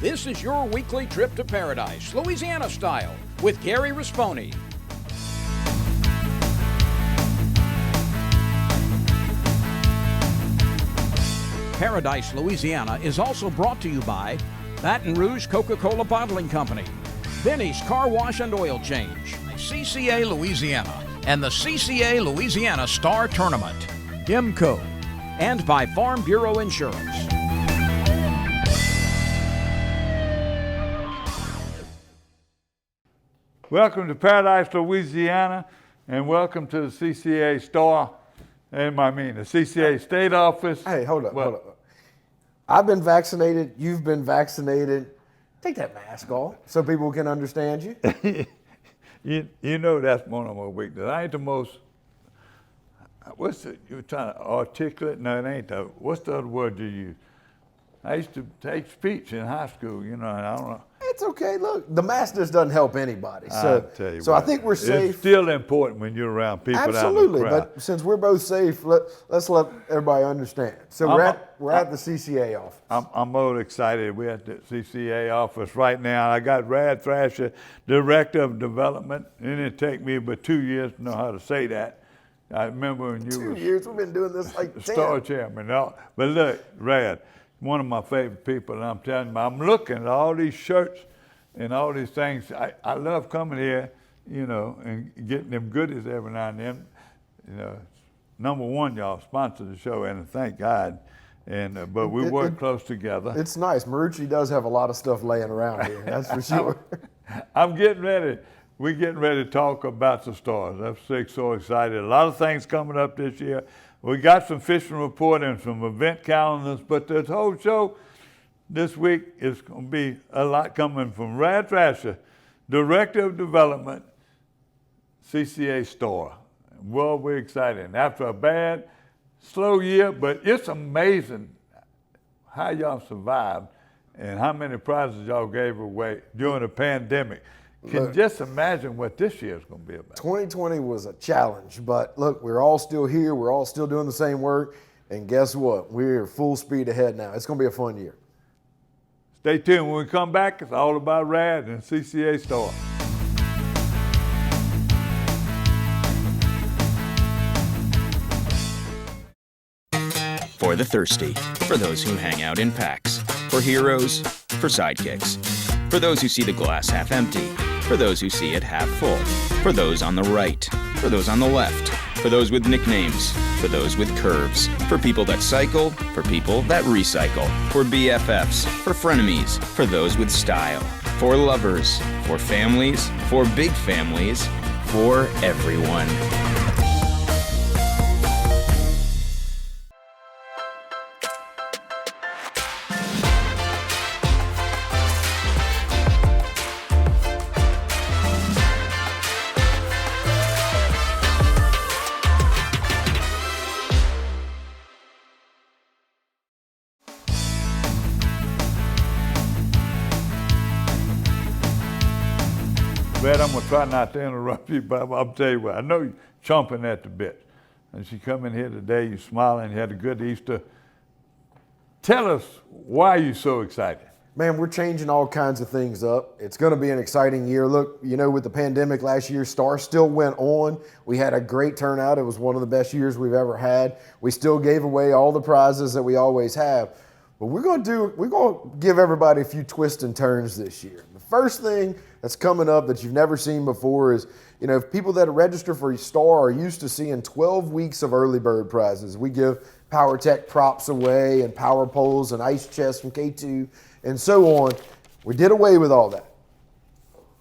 This is your weekly trip to paradise, Louisiana style, with Gary Risponi. Paradise, Louisiana is also brought to you by Baton Rouge Coca-Cola Bottling Company, Benny's Car Wash and Oil Change, CCA Louisiana, and the CCA Louisiana Star Tournament, IMCO, and by Farm Bureau Insurance. Welcome to Paradise, Louisiana, and welcome to the CCA Star, the CCA State Office. Hey, hold up. I've been vaccinated. You've been vaccinated. Take that mask off so people can understand you. you know that's one of my weaknesses. I ain't the most, you were trying to articulate? No, it ain't. What's the other word you use? I used to take speech in high school, and I don't know. It's okay. Look, the mask just doesn't help anybody. So I think we're safe. It's still important when you're around people. Absolutely, out in the crowd. but since we're both safe, let's let everybody understand. So we're at the CCA office. I'm more excited. We're at the CCA office right now. I got Rad Thrasher, Director of Development. It didn't take me but 2 years to know how to say that. I remember when you were 2 years. We've been doing this like 10. Star Chairman. But look, Rad, one of my favorite people, and I'm telling you, I'm looking at all these shirts and all these things. I love coming here, and getting them goodies every now and then. Number one, y'all sponsor the show, and thank God. But we work close together. It's nice. Marucci does have a lot of stuff laying around here, that's for sure. I'm getting ready. We're getting ready to talk about the stars. I'm so excited. A lot of things coming up this year. We got some fishing report and some event calendars, but this whole show this week is going to be a lot coming from Rad Thrasher, Director of Development, CCA Star. Well, we're excited. After a bad, slow year, but it's amazing how y'all survived and how many prizes y'all gave away during the pandemic. Can just imagine what this year is going to be about. 2020 was a challenge, but look, we're all still here. We're all still doing the same work. And guess what? We're full speed ahead now. It's going to be a fun year. Stay tuned. When we come back, it's all about Rad and CCA Star. For the thirsty, for those who hang out in packs, for heroes, for sidekicks, for those who see the glass half empty, for those who see it half full, for those on the right, for those on the left, for those with nicknames, for those with curves, for people that cycle, for people that recycle, for BFFs, for frenemies, for those with style, for lovers, for families, for big families, for everyone. Brad, I'm going to try not to interrupt you, but I'll tell you what, I know you're chomping at the bit. And you come in here today, you're smiling, you had a good Easter. Tell us why you're so excited. Man, we're changing all kinds of things up. It's going to be an exciting year. Look, with the pandemic last year, Star still went on. We had a great turnout. It was one of the best years we've ever had. We still gave away all the prizes that we always have. But we're going to give everybody a few twists and turns this year. The first thing that's coming up that you've never seen before is, people that register for Star are used to seeing 12 weeks of early bird prizes. We give PowerTech props away and power poles and ice chests from K2 and so on. We did away with all that.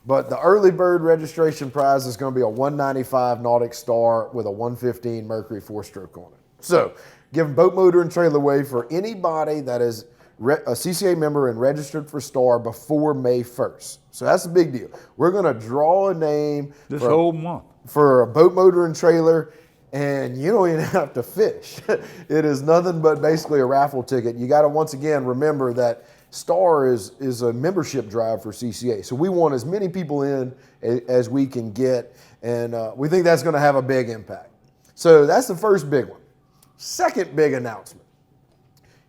But the early bird registration prize is going to be a 195 Nautic Star with a 115 Mercury 4-stroke on it. So, giving boat motor and trailer away for anybody that is a CCA member and registered for Star before May 1st. So that's a big deal. We're going to draw a name this whole month for a boat motor and trailer, and you don't even have to fish. It is nothing but basically a raffle ticket. You got to once again remember that Star is a membership drive for CCA. So we want as many people in as we can get, and we think that's going to have a big impact. So that's the first big one. Second big announcement.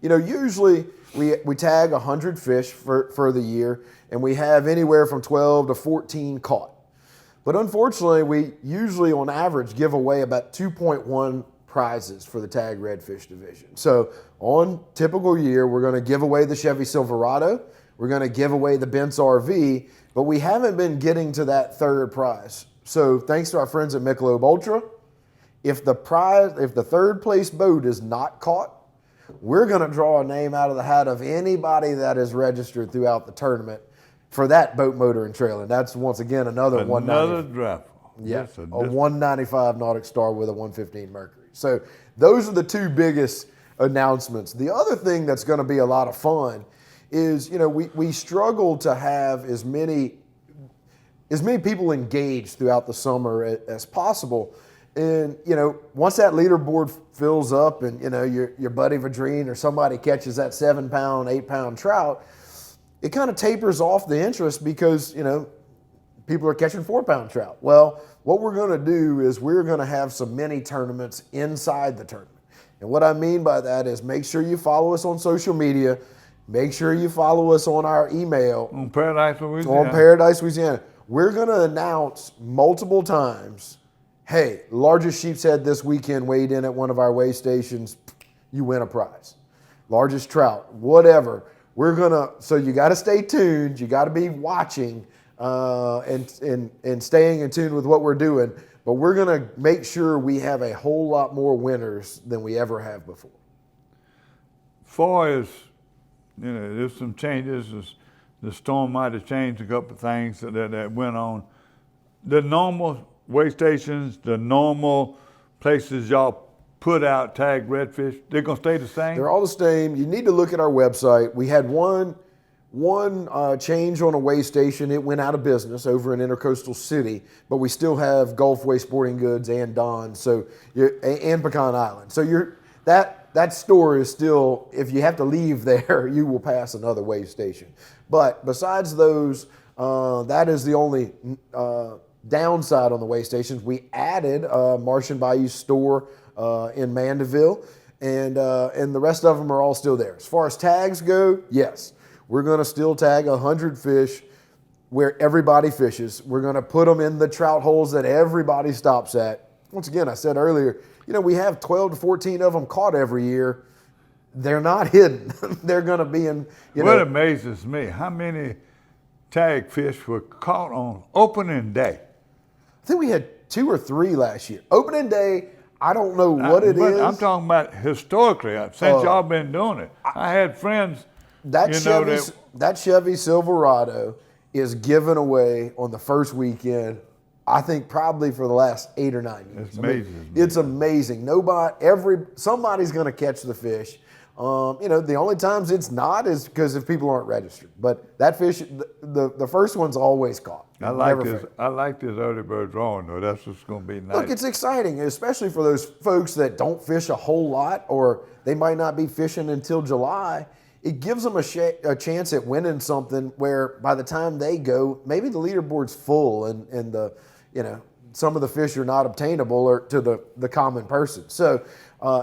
usually we tag 100 fish for the year, and we have anywhere from 12 to 14 caught. But unfortunately, we usually on average give away about 2.1 prizes for the tag redfish division. So on typical year, we're going to give away the Chevy Silverado, we're going to give away the Benz RV, but we haven't been getting to that third prize. So thanks to our friends at Michelob Ultra, if the third place boat is not caught, we're going to draw a name out of the hat of anybody that is registered throughout the tournament for that boat, motor, and trailer. And that's once again another draft. Yeah, a 195 Nautic Star with a 115 Mercury. So those are the two biggest announcements. The other thing that's going to be a lot of fun is, we struggle to have as many people engaged throughout the summer as possible. And, once that leaderboard fills up and, your buddy Vadrine or somebody catches that 7-pound, 8-pound trout, it kind of tapers off the interest because, people are catching 4-pound trout. Well, what we're going to do is we're going to have some mini tournaments inside the tournament. And what I mean by that is make sure you follow us on social media. Make sure you follow us on our email. On Paradise, Louisiana. On Paradise, Louisiana. We're going to announce multiple times, hey, largest sheepshead this weekend weighed in at one of our weigh stations, you win a prize. Largest trout, whatever. So you got to stay tuned. You got to be watching and staying in tune with what we're doing. But we're going to make sure we have a whole lot more winners than we ever have before. Far as, there's some changes. The storm might have changed a couple of things that went on. The normal weigh stations, the normal places y'all put out tagged redfish, they're going to stay the same? They're all the same. You need to look at our website. We had one change on a weigh station. It went out of business over in Intercoastal City, but we still have Gulfway Sporting Goods and Don, and Pecan Island. So that store is still, if you have to leave there, you will pass another weigh station. But besides those, that is the only downside on the weigh stations. We added a Martian Bayou store in Mandeville, and the rest of them are all still there. As far as tags go, yes, we're going to still tag 100 fish where everybody fishes. We're going to put them in the trout holes that everybody stops at. Once again, I said earlier, we have 12 to 14 of them caught every year. They're not hidden. They're going to be in, What amazes me, how many tag fish were caught on opening day? I think we had 2 or 3 last year. Opening day, I don't know what it is. I'm talking about historically, since y'all been doing it. I had friends, that Chevy Silverado is given away on the first weekend, I think probably for the last 8 or 9 years. It's amazing. It's amazing. Somebody's going to catch the fish. The only times it's not is because if people aren't registered. But that fish, the first one's always caught. I like this early bird drawing though. That's what's going to be nice. Look, it's exciting, especially for those folks that don't fish a whole lot, or they might not be fishing until July. It gives them a chance at winning something where by the time they go, maybe the leaderboard's full and some of the fish are not obtainable or to the common person. So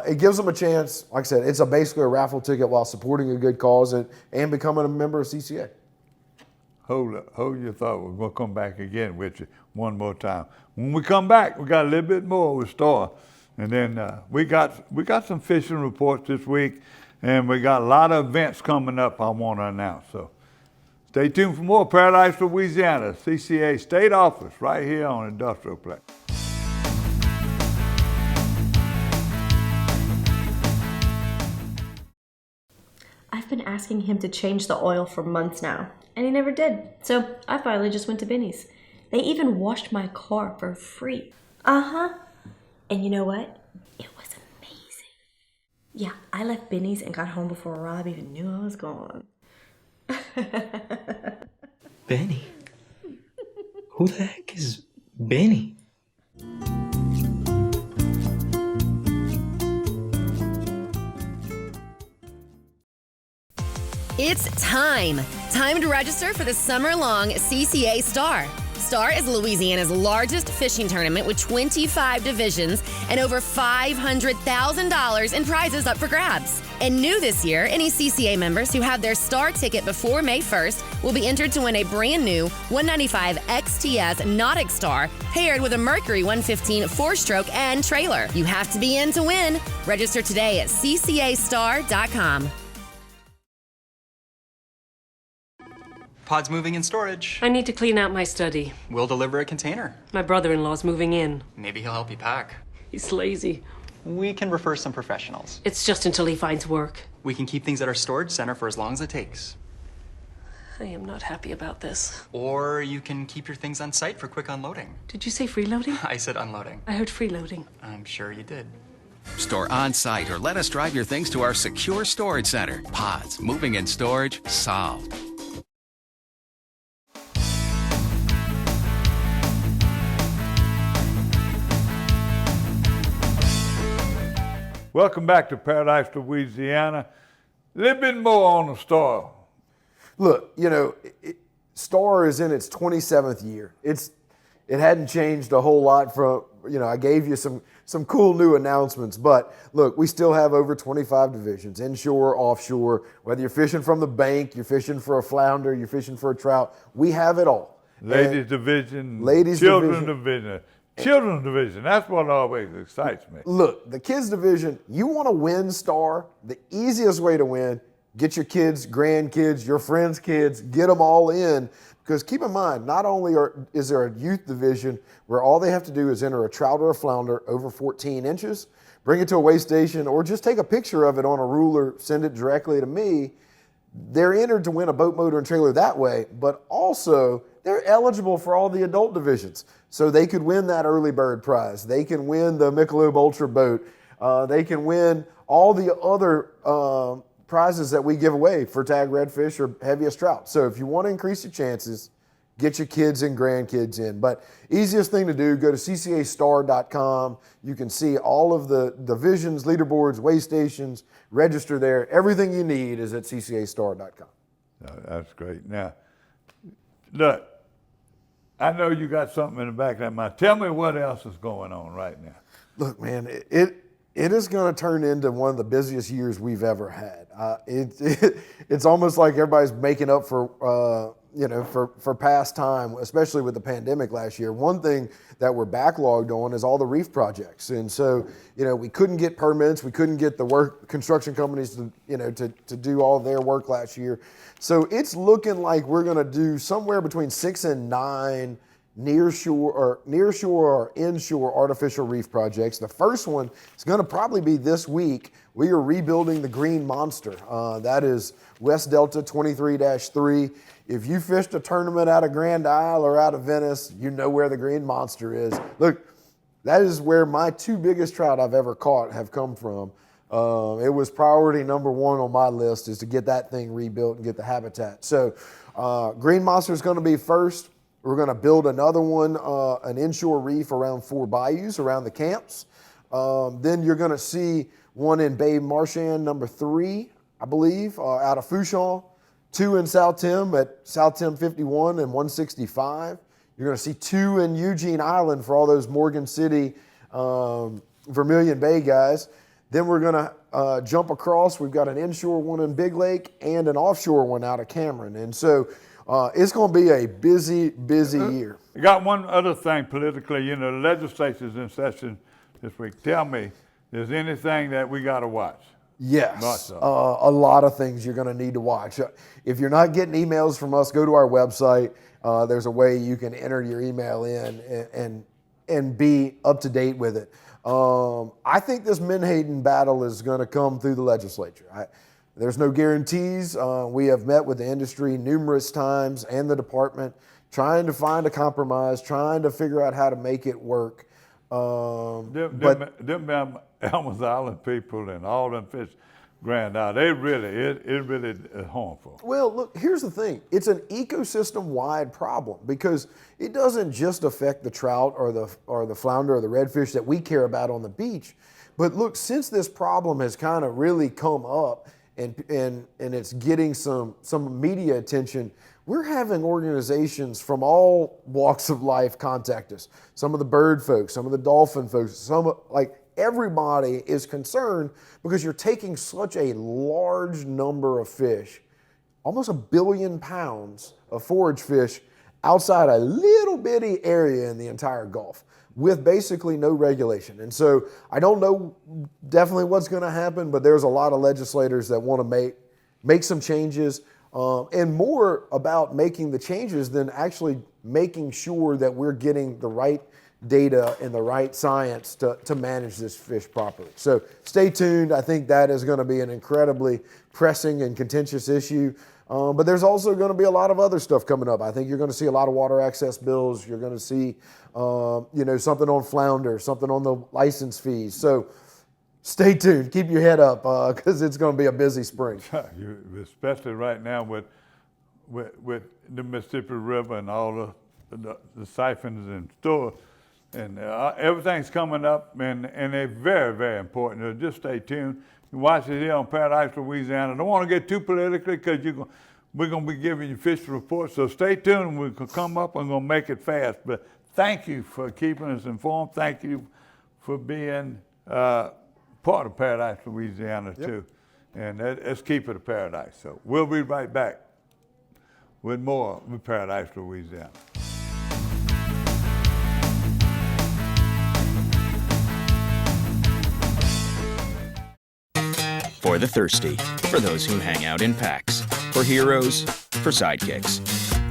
it gives them a chance. Like I said, it's basically a raffle ticket while supporting a good cause and becoming a member of CCA. Hold your thought. We're going to come back again with you one more time. When we come back, we got a little bit more with Star. And then we got some fishing reports this week, and we got a lot of events coming up I want to announce. So stay tuned for more Paradise, Louisiana, CCA State Office, right here on Industrial Plex. I've been asking him to change the oil for months now, and he never did. So I finally just went to Benny's. They even washed my car for free. And you know what? It was amazing. Yeah, I left Benny's and got home before Rob even knew I was gone. Benny? Who the heck is Benny? It's time to register for the summer-long CCA Star. Star is Louisiana's largest fishing tournament with 25 divisions and over $500,000 in prizes up for grabs. And new this year, any CCA members who have their Star ticket before May 1st will be entered to win a brand new 195 XTS Nautic Star paired with a Mercury 115 4-stroke and trailer. You have to be in to win. Register today at ccastar.com. Pod's moving in storage. I need to clean out my study. We'll deliver a container. My brother-in-law's moving in. Maybe he'll help you pack. He's lazy. We can refer some professionals. It's just until he finds work. We can keep things at our storage center for as long as it takes. I am not happy about this. Or you can keep your things on site for quick unloading. Did you say freeloading? I said unloading. I heard freeloading. I'm sure you did. Store on site or let us drive your things to our secure storage center. Pods, moving and storage, solved. Welcome back to Paradise, Louisiana. A little bit more on the Star. Look, you know, Star is in its 27th year. It hadn't changed a whole lot from, you know, I gave you some cool new announcements, but look, we still have over 25 divisions, inshore, offshore, whether you're fishing from the bank, you're fishing for a flounder, you're fishing for a trout, we have it all. Ladies division, Ladies children's division. Children's division, that's what always excites me. Look, the kids division, you want to win Star, the easiest way to win, get your kids, grandkids, your friends' kids, get them all in. Because keep in mind, not only is there a youth division where all they have to do is enter a trout or a flounder over 14 inches, bring it to a weigh station, or just take a picture of it on a ruler, send it directly to me. They're entered to win a boat, motor, and trailer that way, but also they're eligible for all the adult divisions. So they could win that early bird prize. They can win the Michelob Ultra boat. They can win all the other prizes that we give away for tag redfish or heaviest trout. So if you want to increase your chances, get your kids and grandkids in. But easiest thing to do, go to ccastar.com. You can see all of the divisions, leaderboards, weigh stations, register there. Everything you need is at ccastar.com. That's great. Now, look, I know you got something in the back of that mind. Tell me what else is going on right now. Look, man, it is going to turn into one of the busiest years we've ever had. It's almost like everybody's making up for past time, especially with the pandemic last year. One thing that we're backlogged on is all the reef projects, and so we couldn't get permits, we couldn't get the construction companies to do all their work last year. So it's looking like we're going to do somewhere between 6 and 9 nearshore or inshore artificial reef projects. The first one is going to probably be this week. We are rebuilding the Green Monster. That is West Delta 23-3. If you fished a tournament out of Grand Isle or out of Venice, you know where the Green Monster is. Look, that is where my 2 biggest trout I've ever caught have come from. It was priority number 1 on my list, is to get that thing rebuilt and get the habitat. So Green Monster is going to be first. We're going to build another one, an inshore reef around 4 bayous around the camps. Then you're going to see one in Bay Marchand, number 3, I believe, out of Fouchon. 2 in South Tim at South Tim 51 and 165. You're going to see 2 in Eugene Island for all those Morgan City, Vermilion Bay guys. Then we're going to jump across. We've got an inshore one in Big Lake and an offshore one out of Cameron. And so it's going to be a busy year. I got one other thing politically. The legislature's in session this week. Tell me, is anything that we got to watch? Yes, a lot of things you're going to need to watch. If you're not getting emails from us, go to our website. There's a way you can enter your email in and be up to date with it. I think this Menhaden battle is going to come through the legislature. There's no guarantees. We have met with the industry numerous times and the department, trying to find a compromise, trying to figure out how to make it work. Them Elmer's Island people and all them fish Grand Isle, it really is harmful. Well, look, here's the thing. It's an ecosystem-wide problem because it doesn't just affect the trout or the flounder or the redfish that we care about on the beach. But look, since this problem has kind of really come up and it's getting some media attention, we're having organizations from all walks of life contact us. Some of the bird folks, some of the dolphin folks, some like everybody is concerned because you're taking such a large number of fish, almost 1 billion pounds of forage fish outside a little bitty area in the entire Gulf with basically no regulation. And so I don't know definitely what's going to happen, but there's a lot of legislators that want to make some changes, and more about making the changes than actually making sure that we're getting the right data and the right science to manage this fish properly. So stay tuned. I think that is going to be an incredibly pressing and contentious issue. But there's also going to be a lot of other stuff coming up. I think you're going to see a lot of water access bills. You're going to see, something on flounder, something on the license fees. So stay tuned. Keep your head up because it's going to be a busy spring. Especially right now with the Mississippi River and all the siphons and stores. And everything's coming up, and they're very, very important. So just stay tuned. You watch it here on Paradise, Louisiana. Don't want to get too politically because we're going to be giving you fish reports. So stay tuned. We'll come up and we're going to make it fast. But thank you for keeping us informed. Thank you for being part of Paradise, Louisiana, too. And let's keep it a paradise. So we'll be right back with more with Paradise, Louisiana. For the thirsty, for those who hang out in packs, for heroes, for sidekicks,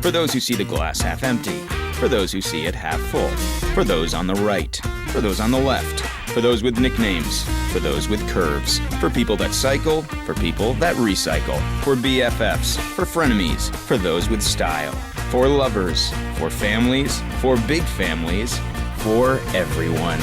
for those who see the glass half empty, for those who see it half full, for those on the right, for those on the left, for those with nicknames, for those with curves, for people that cycle, for people that recycle, for BFFs, for frenemies, for those with style, for lovers, for families, for big families, for everyone.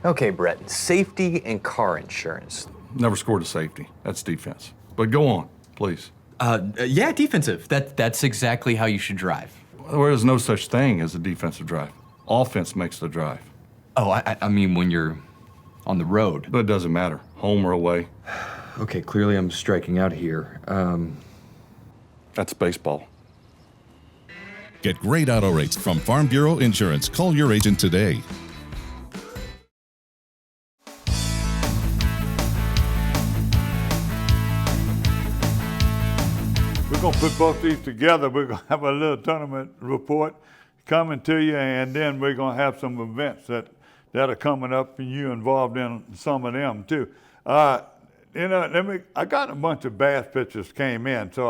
Okay, Brett, safety and car insurance. Never scored a safety. That's defense. But go on, please. Yeah, defensive. That's exactly how you should drive. There is no such thing as a defensive drive. Offense makes the drive. Oh, I mean when you're on the road. But it doesn't matter, home or away. Okay, clearly I'm striking out here. That's baseball. Get great auto rates from Farm Bureau Insurance. Call your agent today. We're going to put both these together. We're going to have a little tournament report coming to you, and then we're going to have some events that are coming up, and you're involved in some of them too. I got a bunch of bass pictures came in, so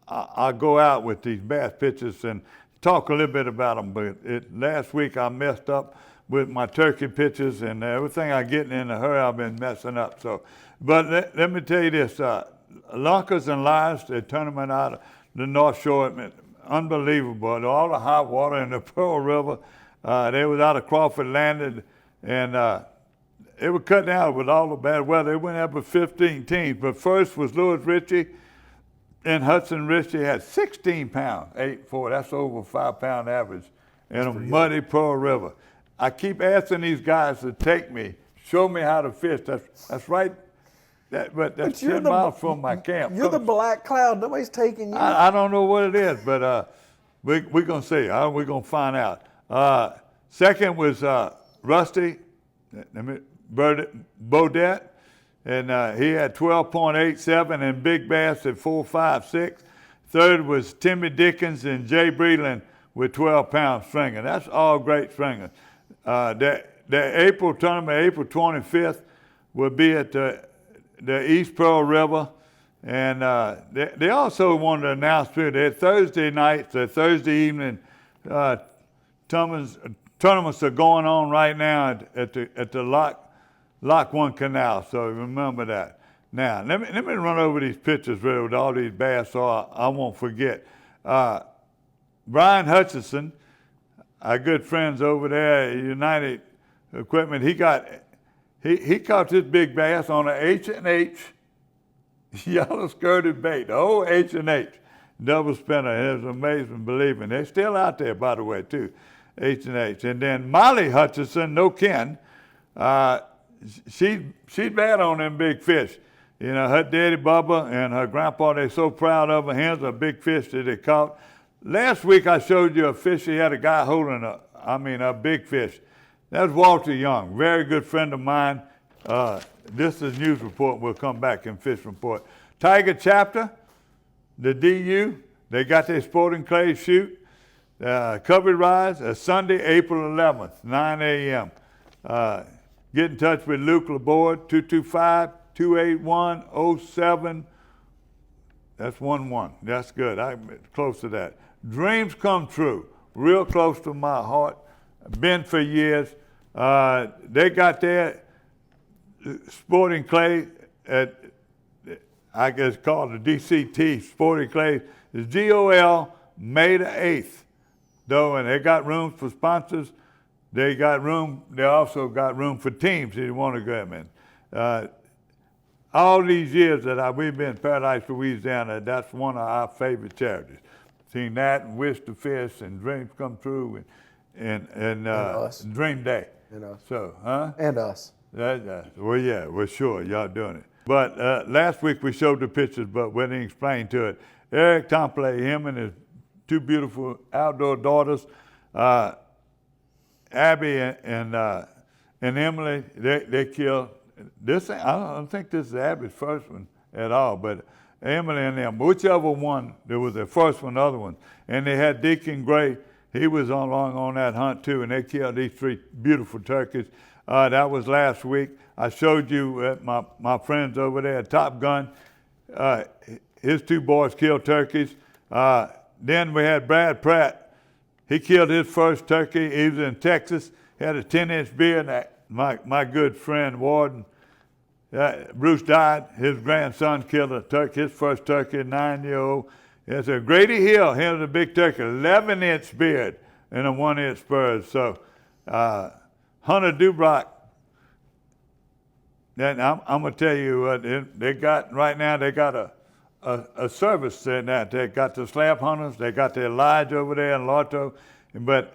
I'll go out with these bass pictures and talk a little bit about them. But last week I messed up with my turkey pictures, and everything I get in a hurry, I've been messing up. So, but let me tell you this. Lunkers and Lions, the tournament out of the North Shore, unbelievable. All the hot water in the Pearl River. They was out of Crawford Landing, and it was cutting out with all the bad weather. They went up with 15 teams, but first was Louis Ritchie, and Hudson Ritchie had 16 pounds, 8'4". That's over 5 pound average in a muddy Pearl River. I keep asking these guys to take me, show me how to fish. That's right. But that's 10 miles from my camp. You're the black cloud. Nobody's taking you. I don't know what it is, but we're going to see. We're going to find out. Second was Rusty Bodette, and he had 12.87 and Big Bass at 4.56. Third was Timmy Dickens and Jay Breland with 12-pound stringer. That's all great stringers. The April tournament, April 25th, will be at the East Pearl River, and they also wanted to announce too that Thursday nights, Thursday evening tournaments are going on right now at the Lock 1 Canal. So remember that. Now let me run over these pictures really with all these bass so I won't forget. Brian Hutchison, our good friends over there at United Equipment, he caught this big bass on an H&H yellow skirted bait, the whole H&H double spinner. It was amazing, believe me. They're still out there, by the way, too, H&H. And then Molly Hutchison, no Ken, she's bad on them big fish. You know, her daddy Bubba and her grandpa, they're so proud of her. Here's a big fish that they caught Last week I showed you a fish. He had a guy holding a big fish. That's Walter Young, very good friend of mine. This is news report. We'll come back in fish report. Tiger chapter, the DU, they got their sporting clay shoot. Covered rise, Sunday, April 11th, 9 a.m. Get in touch with Luke Laborde, 225-281-07. That's 11. That's good. I'm close to that. Dreams come true. Real close to my heart. Been for years. They got their sporting clay at, I guess called the DCT sporting clay. It's GOL May the 8th. Though, and they got rooms for sponsors. They also got room for teams if you want to go in. All these years that we've been in Paradise, Louisiana, that's one of our favorite charities. Seen that and Wish to Fish and Dreams Come True and us. Dream Day. And us. So, huh? And us. Well, yeah, we're sure y'all doing it. But last week we showed the pictures, but we didn't explain to it. Eric Tomplay, him and his two beautiful outdoor daughters, Abby and Emily, they killed this. I don't think this is Abby's first one at all, but Emily and them, whichever one, there was the first one, the other one, and they had Deacon Gray. He was along on that hunt too, and they killed these three beautiful turkeys. That was last week. I showed you my friends over there at Top Gun. His two boys killed turkeys. Then we had Brad Pratt. He killed his first turkey. He was in Texas. He had a 10-inch beard. My good friend Warden, Bruce died. His grandson killed a turkey, his first turkey, a 9-year-old. It's a Grady Hill. He was a big turkey, 11-inch beard and a 1-inch spurs. So Hunter Dubrock. Then I'm gonna tell you what they got right now. They got a service setting out. They got the slab hunters. They got the Elijah over there in Lotto. But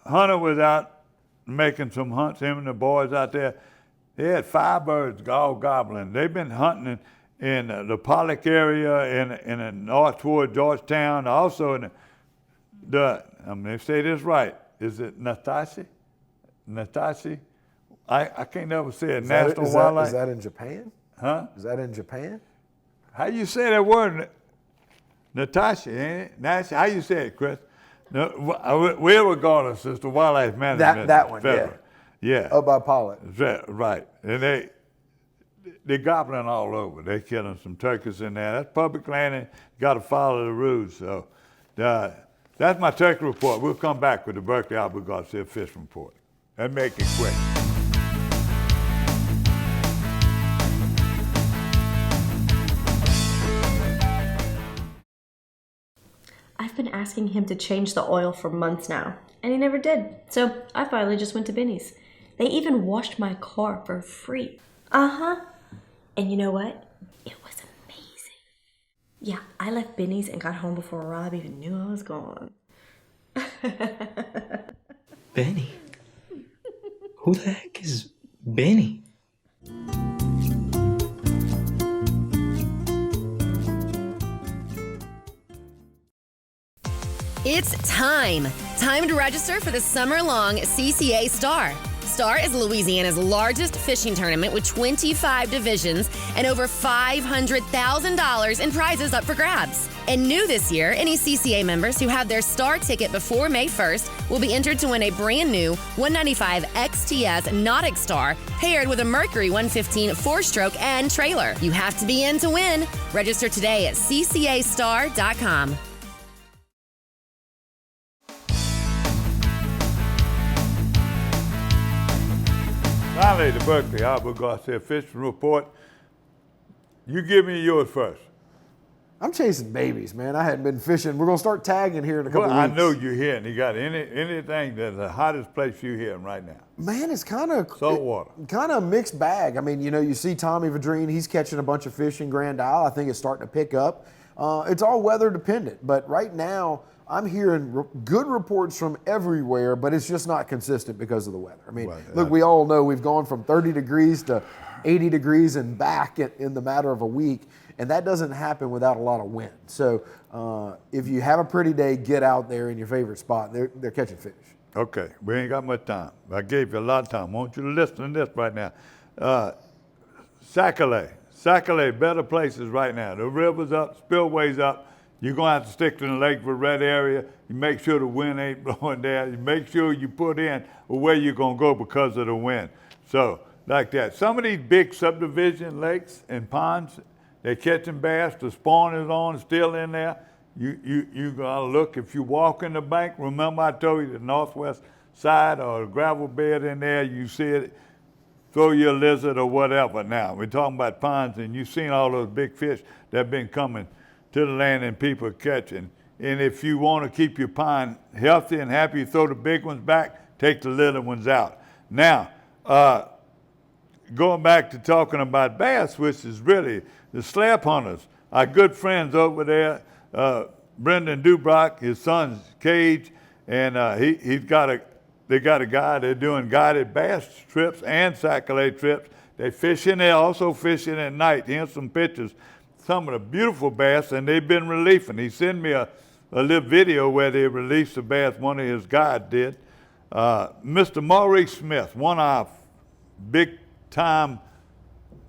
Hunter was out making some hunts. Him and the boys out there. They had 5 birds all gobbling. They've been hunting in the Pollock area, in the north toward Georgetown, also in I'm gonna say this right. Is it Natashi? Natashi? I can't never say it. National Wildlife. Is that in Japan? Huh? Is that in Japan? How you say that word? Natasha, ain't it? Natasha, how you say it, Chris? No, we're regardless as the wildlife management. That one, federal. Yeah. Up by Pollock. Right. And they're gobbling all over. They're killing some turkeys in there. That's public land, and you got to follow the rules. So that's my turkey report. We'll come back with the Berkeley Albert Garcia Fish Report and make it quick. I've been asking him to change the oil for months now, and he never did. So I finally just went to Benny's. They even washed my car for free. Uh-huh. And you know what? It was amazing. Yeah, I left Benny's and got home before Rob even knew I was gone. Benny? Who the heck is Benny? It's time! Time to register for the summer-long CCA Star. Star is Louisiana's largest fishing tournament with 25 divisions and over $500,000 in prizes up for grabs. And new this year, any CCA members who have their Star ticket before May 1st will be entered to win a brand new 195 XTS Nautic Star paired with a Mercury 115 4-stroke and trailer. You have to be in to win. Register today at ccastar.com. Finally, the Berkeley Albert Garcia Fishing Report. You give me yours first. I'm chasing babies, man. I hadn't been fishing. We're going to start tagging here in a couple weeks. I know you're here, and you got anything that's the hottest place you're here right now. Man, it's kind of saltwater. Kind of a mixed bag. I mean, you see Tommy Vadrine, he's catching a bunch of fish in Grand Isle. I think it's starting to pick up. It's all weather dependent, but right now I'm hearing good reports from everywhere, but it's just not consistent because of the weather. I mean, look, we all know we've gone from 30 degrees to 80 degrees and back in the matter of a week. And that doesn't happen without a lot of wind. So if you have a pretty day, get out there in your favorite spot. They're catching fish. Okay, we ain't got much time. I gave you a lot of time. I want you to listen to this right now. Sac-a-lait, better places right now. The river's up, spillway's up. You're going to have to stick to the lake for red area. You make sure the wind ain't blowing there. You make sure you put in where you're going to go because of the wind. So, like that. Some of these big subdivision lakes and ponds, they're catching bass. The spawn is on, still in there. You gotta look. If you walk in the bank, remember I told you the northwest side or a gravel bed in there, you see it, throw your lizard or whatever. Now, we're talking about ponds, and you've seen all those big fish that have been coming to the land and people are catching. And if you want to keep your pond healthy and happy, you throw the big ones back, take the little ones out. Now, going back to talking about bass, which is really the slab hunters, our good friends over there, Brendan Dubrock, his son's Cage, and they got a guy, they're doing guided bass trips and sac-a-lait trips. They fishing, they're also fishing at night. Here's some pictures, some of the beautiful bass, and they've been relieving. He sent me a little video where they released the bass, one of his guides did. Mr. Maurice Smith, one of our big-time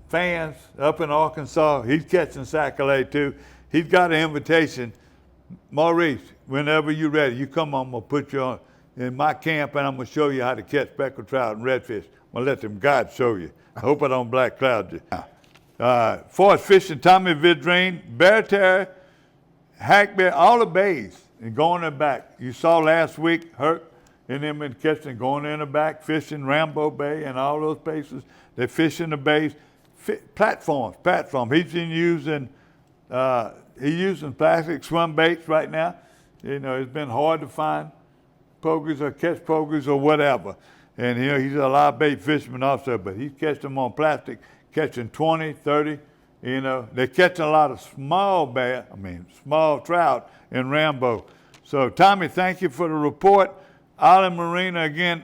fans up in Arkansas, he's catching sac-a-lait too. He's got an invitation. Maurice, whenever you're ready, you come on, I'm going to put you on in my camp, and I'm going to show you how to catch speckled trout and redfish. I'm going to let them guides show you. I hope I don't black cloud you. For fishing, Tommy Vidrine, Bear Terry, Hackberry, all the bays, and going in the back. You saw last week, Herc and them in catching, going in the back, fishing Rambo Bay and all those places. They fish in the bays. Platform. He's using plastic swim baits right now. You know, it's been hard to find pogies or catch pogies or whatever. And, you know, he's a live bait fisherman also, but he's catching them on plastic, catching 20, 30. You know, they're catching a lot of small trout in Rambo. So, Tommy, thank you for the report. Island Marina, again,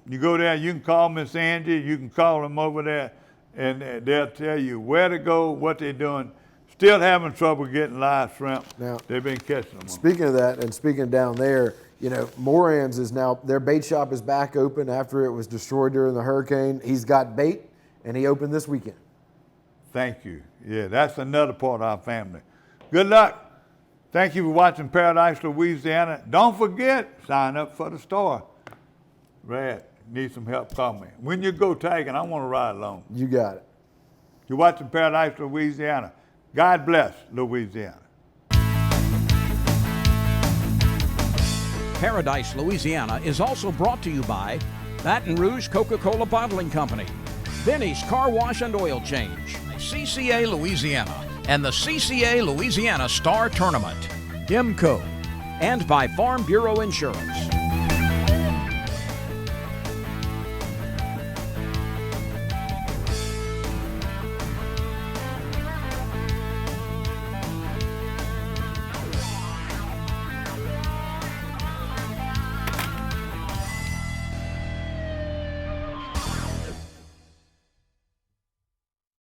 you go there, you can call Miss Angie, you can call them over there, and they'll tell you where to go, what they're doing. Still having trouble getting live shrimp. Now, they've been catching them. Speaking of that, and speaking down there, you know, Moran's is now, their bait shop is back open after it was destroyed during the hurricane. He's got bait, and he opened this weekend. Thank you. Yeah, that's another part of our family. Good luck. Thank you for watching Paradise, Louisiana. Don't forget, sign up for the store. Brad, need some help, call me. When you go tagging, I want to ride along. You got it. You're watching Paradise, Louisiana. God bless Louisiana. Paradise, Louisiana is also brought to you by Baton Rouge Coca-Cola Bottling Company, Benny's Car Wash and Oil Change, CCA Louisiana, and the CCA Louisiana Star Tournament, IMCO, and by Farm Bureau Insurance.